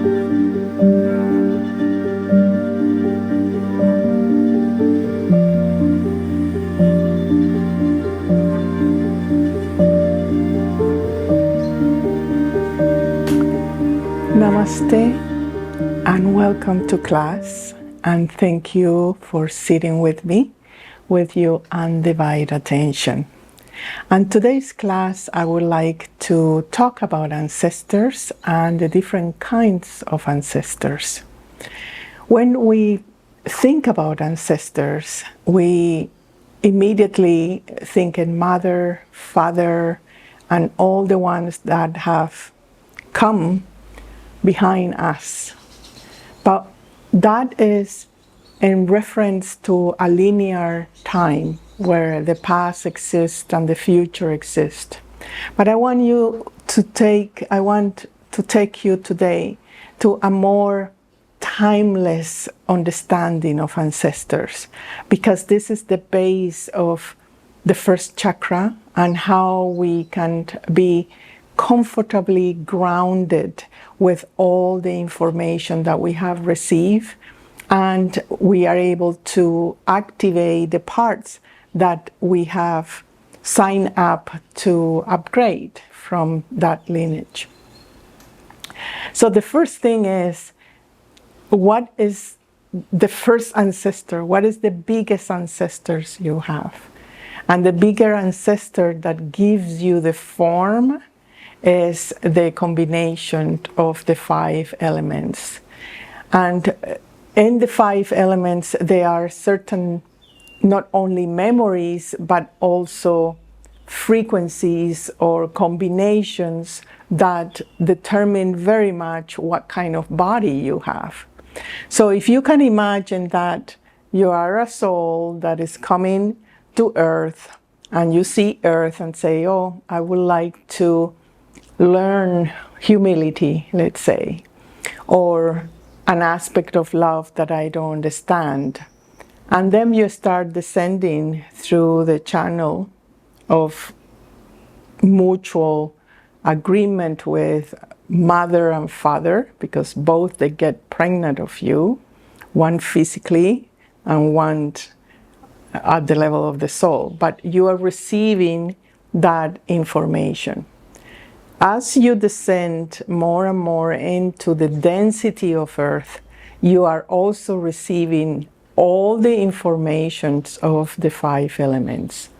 Namaste and welcome to class, and thank you for sitting with me with your undivided attention. And today's class I would like to talk about ancestors and the different kinds of ancestors. When we think about ancestors, we immediately think in mother, father, and all the ones that have come behind us. But that is in reference to a linear time where the past exists and the future exists. But I want to take you today to a more timeless understanding of ancestors, because this is the base of the first chakra and how we can be comfortably grounded with all the information that we have received, and we are able to activate the parts that we have signed up to upgrade from that lineage. So the first thing is, what is the first ancestor? What is the biggest ancestors you have? And the bigger ancestor that gives you the form is the combination of the 5 elements. And in the 5 elements, there are certain, not only memories, but also frequencies or combinations that determine very much what kind of body you have. So if you can imagine that you are a soul that is coming to Earth, and you see Earth and say, oh, I would like to learn humility, let's say, or an aspect of love that I don't understand. And then you start descending through the channel of mutual agreement with mother and father, because both they get pregnant of you, one physically and one at the level of the soul. But you are receiving that information. As you descend more and more into the density of Earth, you are also receiving all the information of the 5 elements.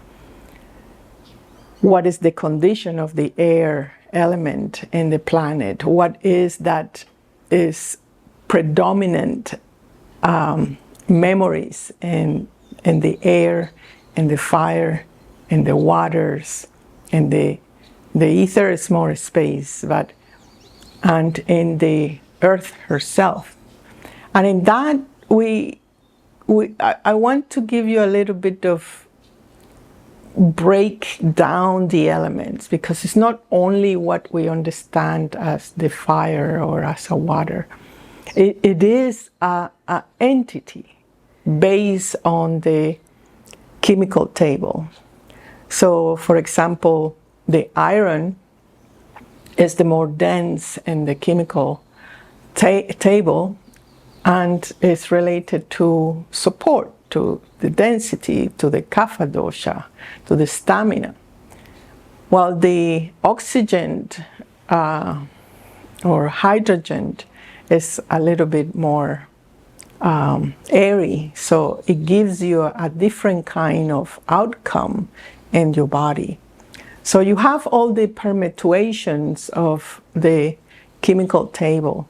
What is the condition of the air element in the planet? What is that is predominant memories in the air, in the fire, in the waters, in the ether is more space, and in the earth herself. And in that, I want to give you a little bit of break down the elements, because it's not only what we understand as the fire or as a water. It is an entity based on the chemical table. So, for example, the iron is the more dense in the chemical table, and is related to support, to the density, to the kapha dosha, to the stamina. While the oxygen or hydrogen is a little bit more airy, so it gives you a different kind of outcome in your body. So you have all the permutations of the chemical table,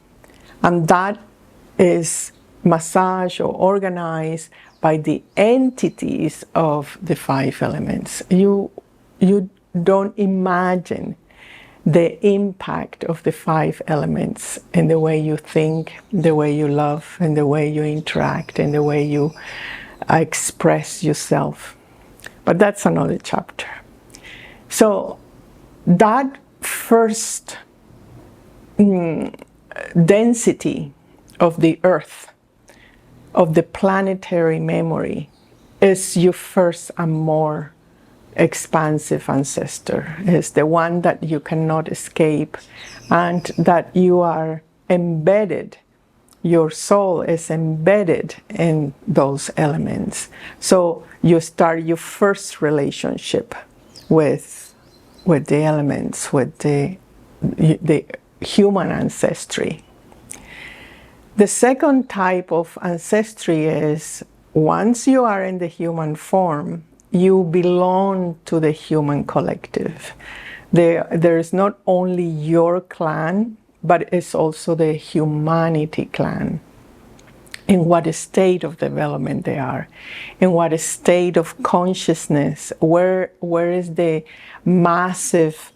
and that is massaged or organized by the entities of the 5 elements. You don't imagine the impact of the 5 elements in the way you think, the way you love, and the way you interact, and the way you express yourself. But that's another chapter. So that first density of the earth, of the planetary memory, is your first and more expansive ancestor. Is the one that you cannot escape, and that you are embedded. Your soul is embedded in those elements. So you start your first relationship with the elements, with the human ancestry. The second type of ancestry is once you are in the human form, you belong to the human collective. There is not only your clan, but it's also the humanity clan. In what state of development they are, in what state of consciousness, where is the massive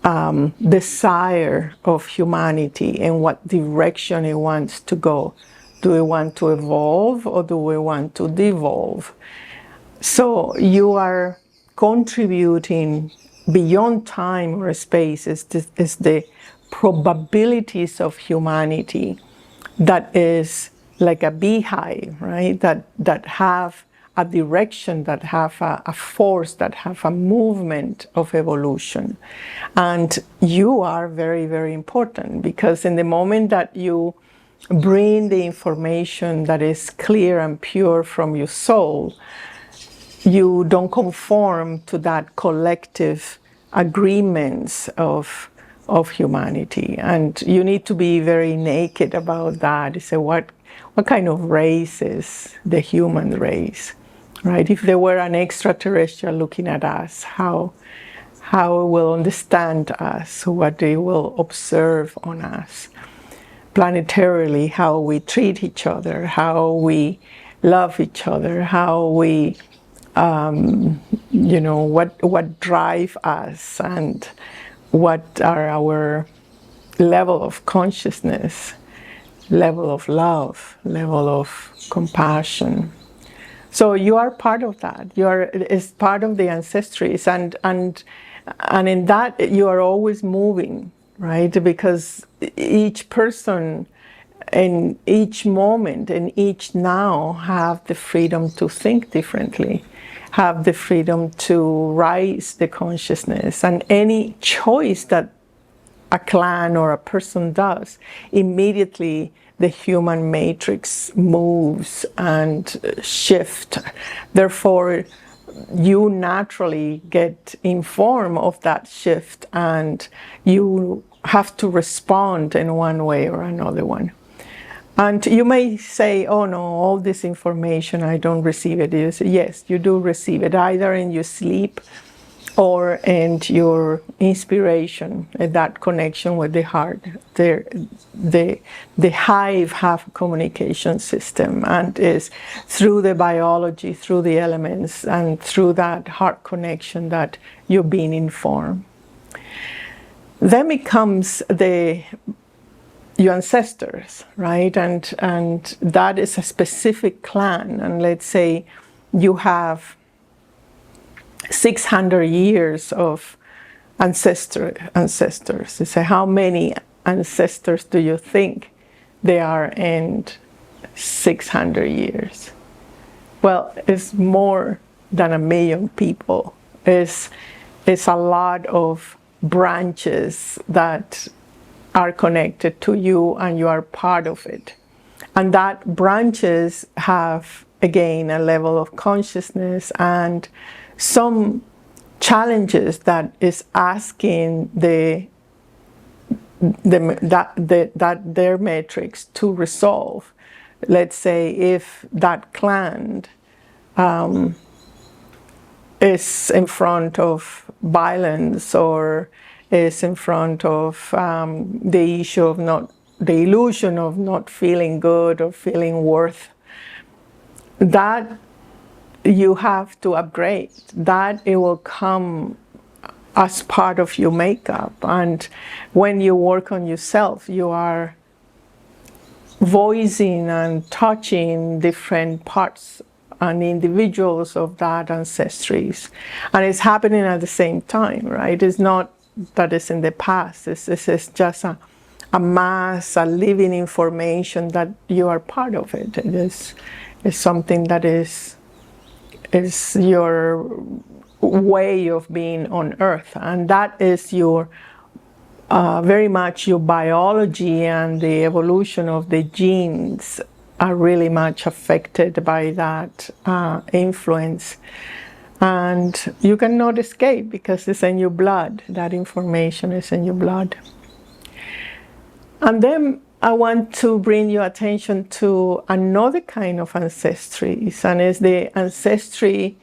desire of humanity, in what direction it wants to go. Do we want to evolve or do we want to devolve? So you are contributing beyond time or space is the probabilities of humanity that is like a beehive, right? That have a direction, that have a force, that have a movement of evolution. And you are very, very important, because in the moment that you bring the information that is clear and pure from your soul, you don't conform to that collective agreements of humanity. And you need to be very naked about that. So what kind of race is the human race, right? If there were an extraterrestrial looking at us, how it will understand us, what they will observe on us. Planetarily, how we treat each other, how we love each other, how we what drive us, and what are our level of consciousness, level of love, level of compassion. So you are part of that. It's part of the ancestries, and in that you are always moving, right? Because each person in each moment, in each now, have the freedom to think differently, have the freedom to rise the consciousness, and any choice that a clan or a person does, immediately the human matrix moves and shifts. Therefore, you naturally get informed of that shift, and you have to respond in one way or another one. And you may say, oh no, all this information, I don't receive it. You say, yes, you do receive it, either in your sleep or in your inspiration, that connection with the heart. The hive have a communication system, and is through the biology, through the elements, and through that heart connection that you're being informed. Then it comes your ancestors, right? And that is a specific clan. And let's say you have 600 years of ancestors. You say, how many ancestors do you think there are in 600 years? Well, it's more than 1 million people. It's a lot of branches that are connected to you, and you are part of it. And that branches have, again, a level of consciousness and some challenges that is asking their matrix to resolve. Let's say if that clan is in front of violence, or is in front of the issue of the illusion of not feeling good or feeling worth, that you have to upgrade. That it will come as part of your makeup. And when you work on yourself, you are voicing and touching different parts and individuals of that ancestries. And it's happening at the same time, right? It's not that it's in the past. This is just a mass, a living information that you are part of it. It is something that is your way of being on earth, and that is your very much your biology and the evolution of the genes are really much affected by that influence. And you cannot escape because it's in your blood. That information is in your blood. And then I want to bring your attention to another kind of ancestries, and it's the ancestry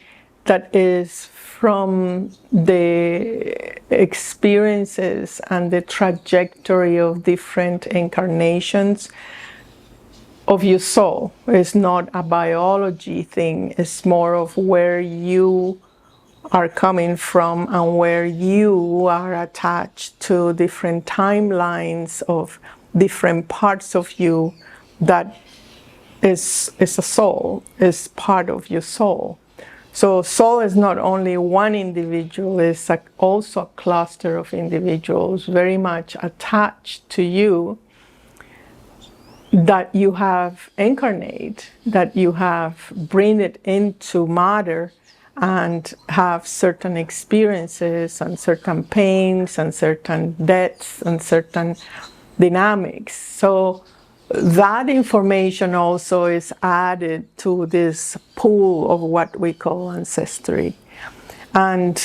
that is from the experiences and the trajectory of different incarnations of your soul. It's not a biology thing, it's more of where you are coming from and where you are attached to different timelines of different parts of you that is a soul, is part of your soul. So soul is not only one individual, it's also a cluster of individuals very much attached to you that you have incarnate, that you have bring it into matter and have certain experiences and certain pains and certain deaths and certain dynamics. So that information also is added to this pool of what we call ancestry. And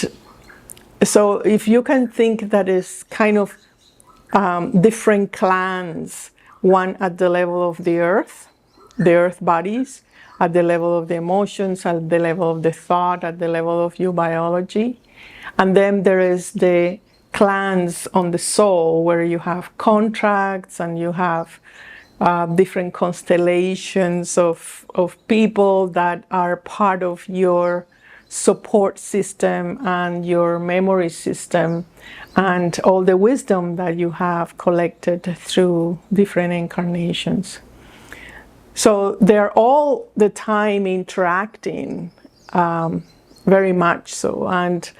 so if you can think that is kind of different clans, one at the level of the earth bodies, at the level of the emotions, at the level of the thought, at the level of your biology. And then there is the clans on the soul where you have contracts and you have different constellations of people that are part of your support system and your memory system and all the wisdom that you have collected through different incarnations. So they're all the time interacting, very much so. And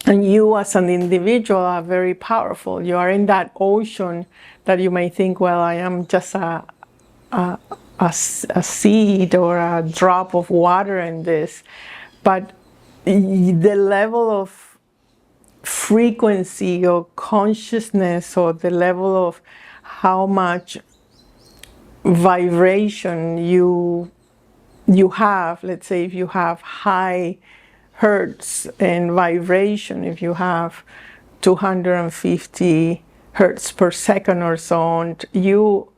you as an individual are very powerful. You are in that ocean that you may think, well, I am just a seed or a drop of water in this. But the level of frequency or consciousness or the level of how much vibration you have, let's say if you have high hertz in vibration, if you have 250 hertz per second or so, you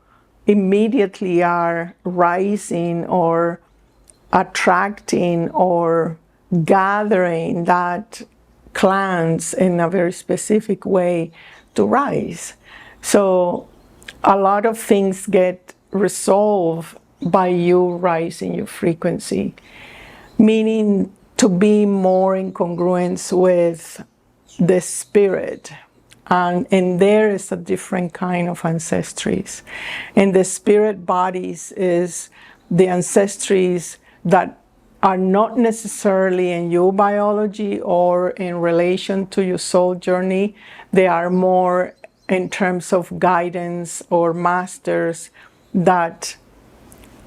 immediately are rising or attracting or gathering that clans in a very specific way to rise. So a lot of things get resolved by you rising your frequency, meaning to be more in congruence with the spirit. And there is a different kind of ancestries. And the spirit bodies is the ancestries that are not necessarily in your biology or in relation to your soul journey. They are more in terms of guidance or masters that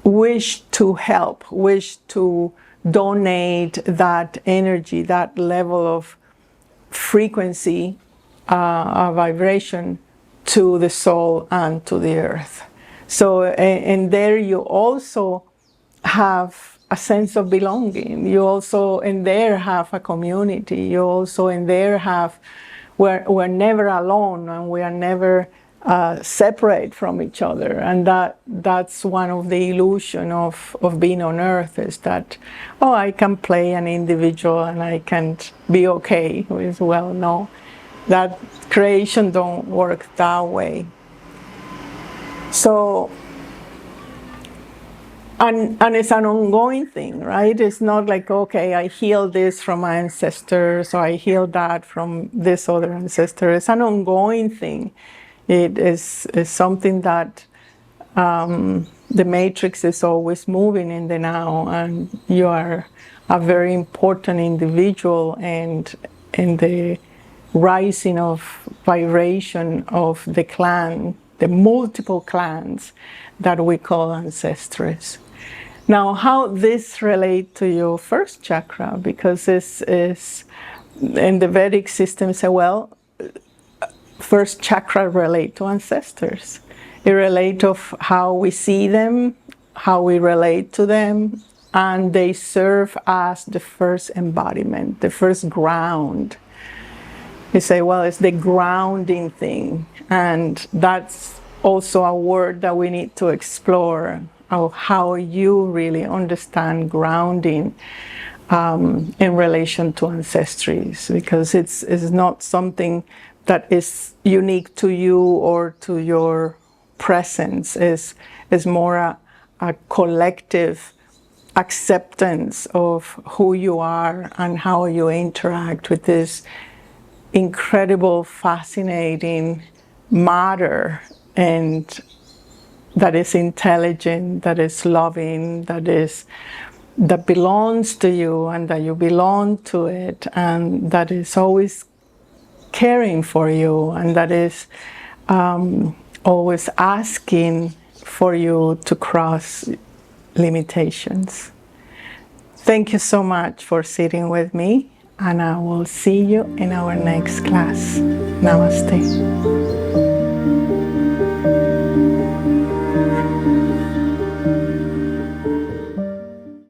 wish to help, wish to donate that energy, that level of frequency, vibration to the soul and to the earth. So, and there you also have a sense of belonging. You also in there have a community. You also in there have, we're never alone and we are never separate from each other. And that's one of the illusion of being on earth, is that, oh, I can play an individual and I can't be okay with, well, no, that creation don't work that way. So, and it's an ongoing thing, right? It's not like, okay, I healed this from my ancestors, or I healed that from this other ancestor. It's an ongoing thing. It is something that the matrix is always moving in the now, and you are a very important individual, and in the rising of vibration of the clan, the multiple clans that we call ancestries. Now, how this relate to your first chakra? Because this is in the Vedic system, say, well, first chakra relate to ancestors. It relates of how we see them, how we relate to them, and they serve as the first embodiment, the first ground. You say, well, it's the grounding thing, and that's also a word that we need to explore, of how you really understand grounding in relation to ancestries, because it's not something that is unique to you or to your presence. Is more a collective acceptance of who you are and how you interact with this incredible, fascinating matter, and that is intelligent, that is loving, that belongs to you, and that you belong to it, and that is always caring for you, and that is always asking for you to cross limitations. Thank you so much for sitting with me, and I will see you in our next class. Namaste.